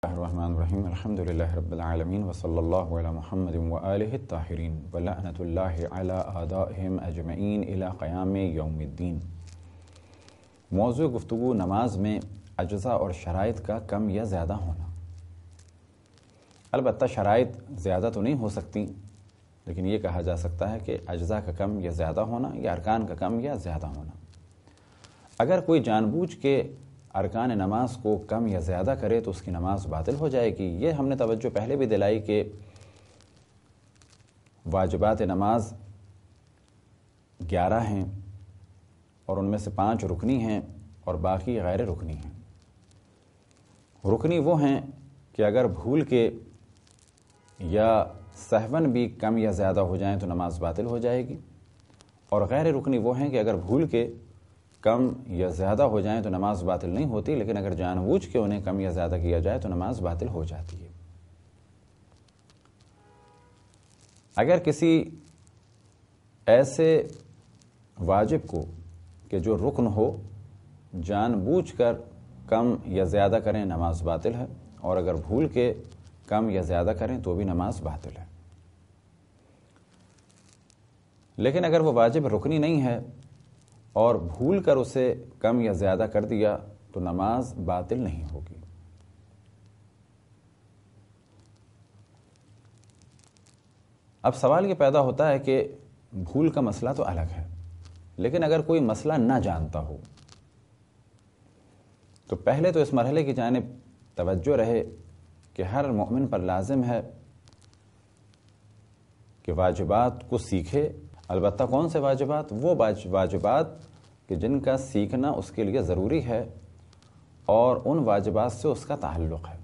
الرحمن الرحیم الحمد للہ رب العالمین وصلی اللہ علی محمد وآلہ الطاہرین ولعنۃ اللہ علی اعدائہم اجمعین الی قیام یوم الدین۔ موضوع گفتگو نماز میں اجزاء اور شرائط کا کم یا زیادہ ہونا۔ البتہ شرائط زیادہ تو نہیں ہو سکتی، لیکن یہ کہا جا سکتا ہے کہ اجزاء کا کم یا زیادہ ہونا یا ارکان کا کم یا زیادہ ہونا۔ اگر کوئی جان بوجھ کے ارکان نماز کو کم یا زیادہ کرے تو اس کی نماز باطل ہو جائے گی۔ یہ ہم نے توجہ پہلے بھی دلائی کہ واجبات نماز 11 ہیں اور ان میں سے 5 رکنی ہیں اور باقی غیر رکنی ہیں۔ رکنی وہ ہیں کہ اگر بھول کے یا سہون بھی کم یا زیادہ ہو جائیں تو نماز باطل ہو جائے گی، اور غیر رکنی وہ ہیں کہ اگر بھول کے کم یا زیادہ ہو جائیں تو نماز باطل نہیں ہوتی، لیکن اگر جان بوجھ کے انہیں کم یا زیادہ کیا جائے تو نماز باطل ہو جاتی ہے۔ اگر کسی ایسے واجب کو کہ جو رکن ہو جان بوجھ کر کم یا زیادہ کریں نماز باطل ہے، اور اگر بھول کے کم یا زیادہ کریں تو بھی نماز باطل ہے۔ لیکن اگر وہ واجب رکنی نہیں ہے اور بھول کر اسے کم یا زیادہ کر دیا تو نماز باطل نہیں ہوگی۔ اب سوال یہ پیدا ہوتا ہے کہ بھول کا مسئلہ تو الگ ہے، لیکن اگر کوئی مسئلہ نہ جانتا ہو تو پہلے تو اس مرحلے کی جانب توجہ رہے کہ ہر مومن پر لازم ہے کہ واجبات کو سیکھے۔ البتہ کون سے واجبات؟ وہ واجبات کہ جن کا سیکھنا اس کے لیے ضروری ہے اور ان واجبات سے اس کا تعلق ہے۔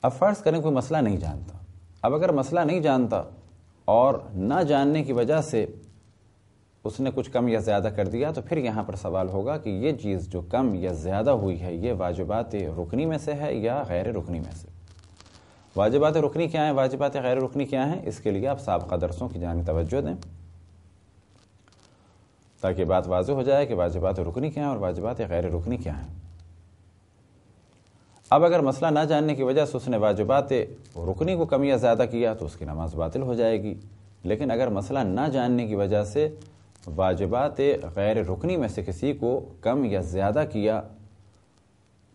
اب فرض کریں کوئی مسئلہ نہیں جانتا۔ اب اگر مسئلہ نہیں جانتا اور نہ جاننے کی وجہ سے اس نے کچھ کم یا زیادہ کر دیا تو پھر یہاں پر سوال ہوگا کہ یہ چیز جو کم یا زیادہ ہوئی ہے یہ واجبات رکنی میں سے ہے یا غیر رکنی میں سے۔ واجبات رکنی کیا ہیں، واجبات غیر رکنی کیا ہیں، اس کے لیے آپ سابقہ درسوں کی جانب توجہ دیں تاکہ بات واضح ہو جائے کہ واجبات رکنی کیا ہیں اور واجبات غیر رکنی کیا ہیں۔ اب اگر مسئلہ نہ جاننے کی وجہ سے اس نے واجبات رکنی کو کم یا زیادہ کیا تو اس کی نماز باطل ہو جائے گی، لیکن اگر مسئلہ نہ جاننے کی وجہ سے واجبات غیر رکنی میں سے کسی کو کم یا زیادہ کیا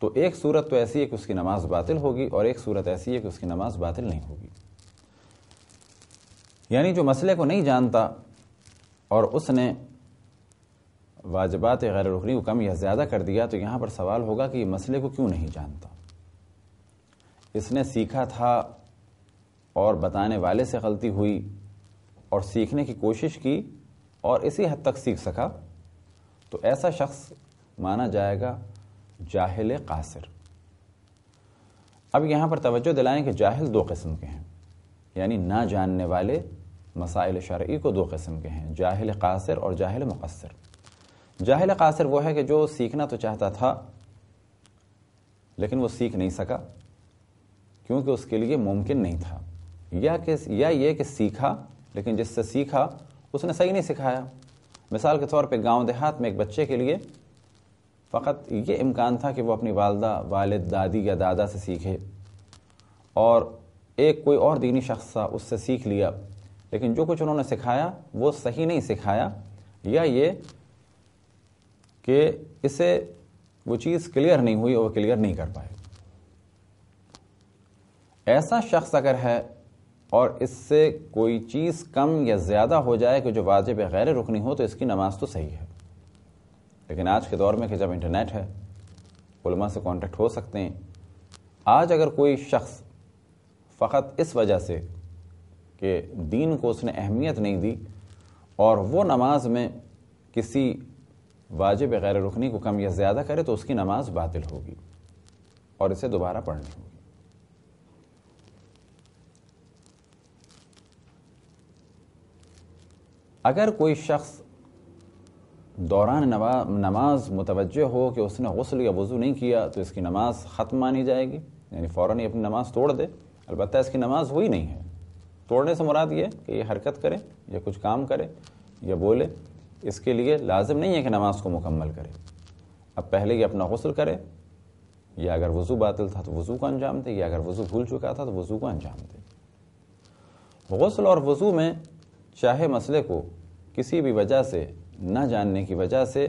تو ایک صورت تو ایسی ہے کہ اس کی نماز باطل ہوگی اور ایک صورت ایسی ہے کہ اس کی نماز باطل نہیں ہوگی۔ یعنی جو مسئلے کو نہیں جانتا اور اس نے واجبات غیر رکنی کو کم یا زیادہ کر دیا تو یہاں پر سوال ہوگا کہ یہ مسئلے کو کیوں نہیں جانتا۔ اس نے سیکھا تھا اور بتانے والے سے غلطی ہوئی اور سیکھنے کی کوشش کی اور اسی حد تک سیکھ سکا تو ایسا شخص مانا جائے گا جاہل قاصر۔ اب یہاں پر توجہ دلائیں کہ جاہل 2 قسم کے ہیں، یعنی نہ جاننے والے مسائل شرعی کو 2 قسم کے ہیں، جاہل قاصر اور جاہل مقصر۔ جاہل قاصر وہ ہے کہ جو سیکھنا تو چاہتا تھا لیکن وہ سیکھ نہیں سکا کیونکہ اس کے لیے ممکن نہیں تھا، یا یہ کہ سیکھا لیکن جس سے سیکھا اس نے صحیح نہیں سکھایا۔ مثال کے طور پہ گاؤں دیہات میں ایک بچے کے لیے فقط یہ امکان تھا کہ وہ اپنی والدہ، والد، دادی یا دادا سے سیکھے، اور ایک کوئی اور دینی شخص تھا اس سے سیکھ لیا، لیکن جو کچھ انہوں نے سکھایا وہ صحیح نہیں سکھایا، یا یہ کہ اسے وہ چیز کلیئر نہیں ہوئی اور وہ کلیئر نہیں کر پائے۔ ایسا شخص اگر ہے اور اس سے کوئی چیز کم یا زیادہ ہو جائے کہ جو واجب غیر رکنی ہو تو اس کی نماز تو صحیح ہے، لیکن آج کے دور میں کہ جب انٹرنیٹ ہے علماء سے کانٹیکٹ ہو سکتے ہیں، آج اگر کوئی شخص فقط اس وجہ سے کہ دین کو اس نے اہمیت نہیں دی اور وہ نماز میں کسی واجب غیر رکنی کو کم یا زیادہ کرے تو اس کی نماز باطل ہوگی اور اسے دوبارہ پڑھنی ہوگی۔ اگر کوئی شخص دوران نماز متوجہ ہو کہ اس نے غسل یا وضو نہیں کیا تو اس کی نماز ختم مانی جائے گی، یعنی فوراً اپنی نماز توڑ دے۔ البتہ اس کی نماز ہوئی نہیں ہے۔ توڑنے سے مراد یہ کہ یہ حرکت کرے یا کچھ کام کرے یا بولے، اس کے لیے لازم نہیں ہے کہ نماز کو مکمل کرے۔ اب پہلے یہ اپنا غسل کرے یا اگر وضو باطل تھا تو وضو کو انجام دے، یا اگر وضو بھول چکا تھا تو وضو کو انجام دے۔ غسل اور وضو میں چاہے مسئلے کو کسی بھی وجہ سے نہ جاننے کی وجہ سے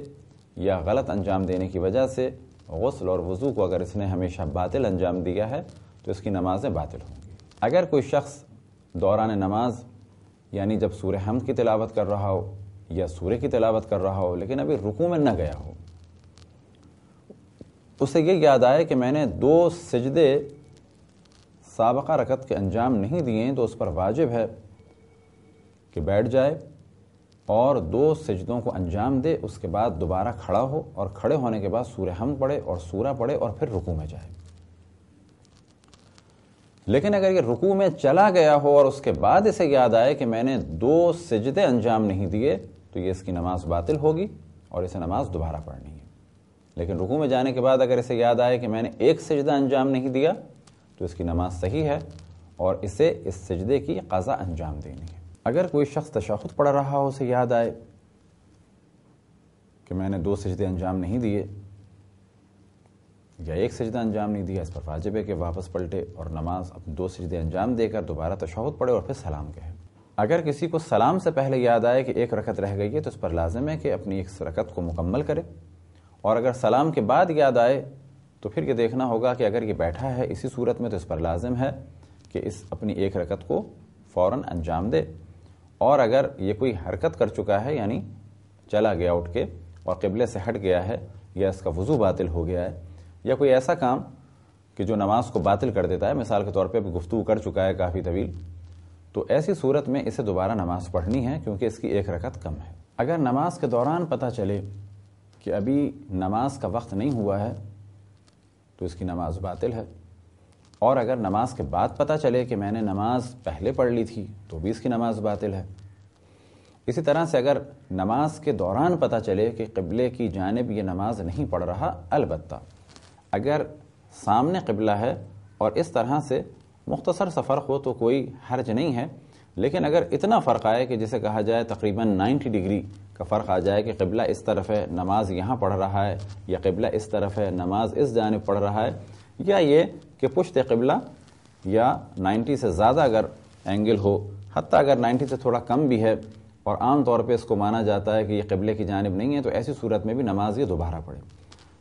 یا غلط انجام دینے کی وجہ سے غسل اور وضو کو اگر اس نے ہمیشہ باطل انجام دیا ہے تو اس کی نمازیں باطل ہوں گی۔ اگر کوئی شخص دوران نماز یعنی جب سورہ حمد کی تلاوت کر رہا ہو یا سورہ کی تلاوت کر رہا ہو لیکن ابھی رکوع میں نہ گیا ہو، اسے یہ یاد آئے کہ میں نے 2 سجدے سابقہ رکعت کے انجام نہیں دیے، تو اس پر واجب ہے کہ بیٹھ جائے اور 2 سجدوں کو انجام دے، اس کے بعد دوبارہ کھڑا ہو اور کھڑے ہونے کے بعد سورہ حمد پڑھے اور سورہ پڑھے اور پھر رکوع میں جائے۔ لیکن اگر یہ رکوع میں چلا گیا ہو اور اس کے بعد اسے یاد آئے کہ میں نے 2 سجدے انجام نہیں دیے، تو یہ اس کی نماز باطل ہوگی اور اسے نماز دوبارہ پڑھنی ہے۔ لیکن رکوع میں جانے کے بعد اگر اسے یاد آئے کہ میں نے 1 سجدہ انجام نہیں دیا تو اس کی نماز صحیح ہے اور اسے اس سجدے کی قضا انجام دینی ہے۔ اگر کوئی شخص تشہد پڑھ رہا ہو، اسے یاد آئے کہ میں نے 2 سجدے انجام نہیں دیے یا 1 سجدہ انجام نہیں دیا، اس پر واجب ہے کہ واپس پلٹے اور نماز اپنے 2 سجدے انجام دے کر دوبارہ تشہد پڑھے اور پھر سلام کہے۔ اگر کسی کو سلام سے پہلے یاد آئے کہ 1 رکعت رہ گئی ہے تو اس پر لازم ہے کہ اپنی 1 رکعت کو مکمل کرے، اور اگر سلام کے بعد یاد آئے تو پھر یہ دیکھنا ہوگا کہ اگر یہ بیٹھا ہے اسی صورت میں تو اس پر لازم ہے کہ اپنی 1 رکعت کو فوراً انجام دے، اور اگر یہ کوئی حرکت کر چکا ہے یعنی چلا گیا اٹھ کے اور قبلے سے ہٹ گیا ہے یا اس کا وضو باطل ہو گیا ہے یا کوئی ایسا کام کہ جو نماز کو باطل کر دیتا ہے، مثال کے طور پہ گفتگو کر چکا ہے کافی طویل، تو ایسی صورت میں اسے دوبارہ نماز پڑھنی ہے کیونکہ اس کی 1 رکعت کم ہے۔ اگر نماز کے دوران پتہ چلے کہ ابھی نماز کا وقت نہیں ہوا ہے تو اس کی نماز باطل ہے، اور اگر نماز کے بعد پتہ چلے کہ میں نے نماز پہلے پڑھ لی تھی تو بھی اس کی نماز باطل ہے۔ اسی طرح سے اگر نماز کے دوران پتہ چلے کہ قبلے کی جانب یہ نماز نہیں پڑھ رہا، البتہ اگر سامنے قبلہ ہے اور اس طرح سے مختصر سا فرق ہو تو کوئی حرج نہیں ہے، لیکن اگر اتنا فرق آئے کہ جسے کہا جائے تقریباً 90 ڈگری کا فرق آ جائے کہ قبلہ اس طرف ہے نماز یہاں پڑھ رہا ہے، یا قبلہ اس طرف ہے نماز اس جانب پڑھ رہا ہے، یا یہ کہ پشت قبلہ یا 90 سے زیادہ اگر اینگل ہو، حتیٰ اگر 90 سے تھوڑا کم بھی ہے اور عام طور پہ اس کو مانا جاتا ہے کہ یہ قبلے کی جانب نہیں ہے، تو ایسی صورت میں بھی نماز یہ دوبارہ پڑھے۔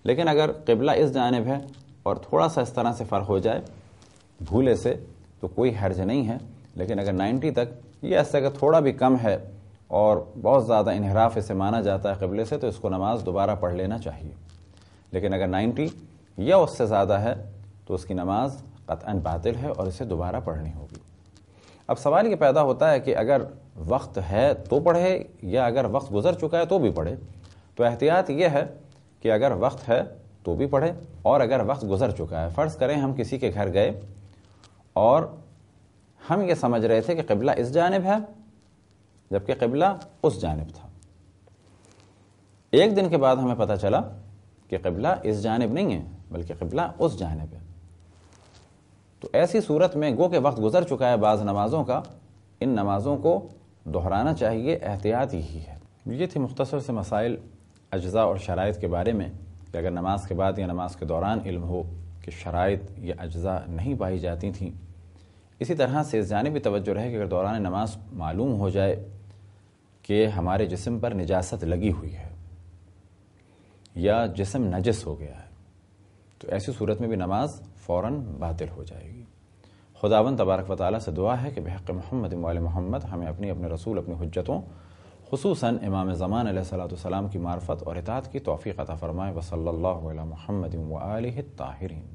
لیکن اگر قبلہ اس جانب ہے اور تھوڑا سا اس طرح سے فرق ہو جائے بھولے سے تو کوئی حرج نہیں ہے، لیکن اگر 90 تک یہ ایسا کہ تھوڑا بھی کم ہے اور بہت زیادہ انحراف اسے مانا جاتا ہے قبلے سے، تو اس کو نماز دوبارہ پڑھ لینا چاہیے۔ لیکن اگر 90 یا اس سے زیادہ ہے تو اس کی نماز قطعاً باطل ہے اور اسے دوبارہ پڑھنی ہوگی۔ اب سوال یہ پیدا ہوتا ہے کہ اگر وقت ہے تو پڑھے یا اگر وقت گزر چکا ہے تو بھی پڑھے؟ تو احتیاط یہ ہے کہ اگر وقت ہے تو بھی پڑھے، اور اگر وقت گزر چکا ہے، فرض کریں ہم کسی کے گھر گئے اور ہم یہ سمجھ رہے تھے کہ قبلہ اس جانب ہے جبکہ قبلہ اس جانب تھا، 1 دن کے بعد ہمیں پتہ چلا کہ قبلہ اس جانب نہیں ہے بلکہ قبلہ اس جانب ہے، تو ایسی صورت میں گو کہ وقت گزر چکا ہے بعض نمازوں کا، ان نمازوں کو دہرانا چاہیے، احتیاط یہی ہے۔ یہ تھی مختصر سے مسائل اجزاء اور شرائط کے بارے میں کہ اگر نماز کے بعد یا نماز کے دوران علم ہو کہ شرائط یا اجزاء نہیں پائی جاتی تھیں، اسی طرح سے اس جانب بھی توجہ رہے کہ اگر دوران نماز معلوم ہو جائے کہ ہمارے جسم پر نجاست لگی ہوئی ہے یا جسم نجس ہو گیا ہے تو ایسی صورت میں بھی نماز فوراً باطل ہو جائے گی۔ خداوند تبارک و تعالیٰ سے دعا ہے کہ بحق محمد و آل محمد ہمیں اپنے رسول اپنی حجتوں خصوصاً امام زمان علیہ السلام کی معرفت اور اطاعت کی توفیق عطا فرمائے۔ وصلی اللہ علی محمد و آلہ الطاہرین۔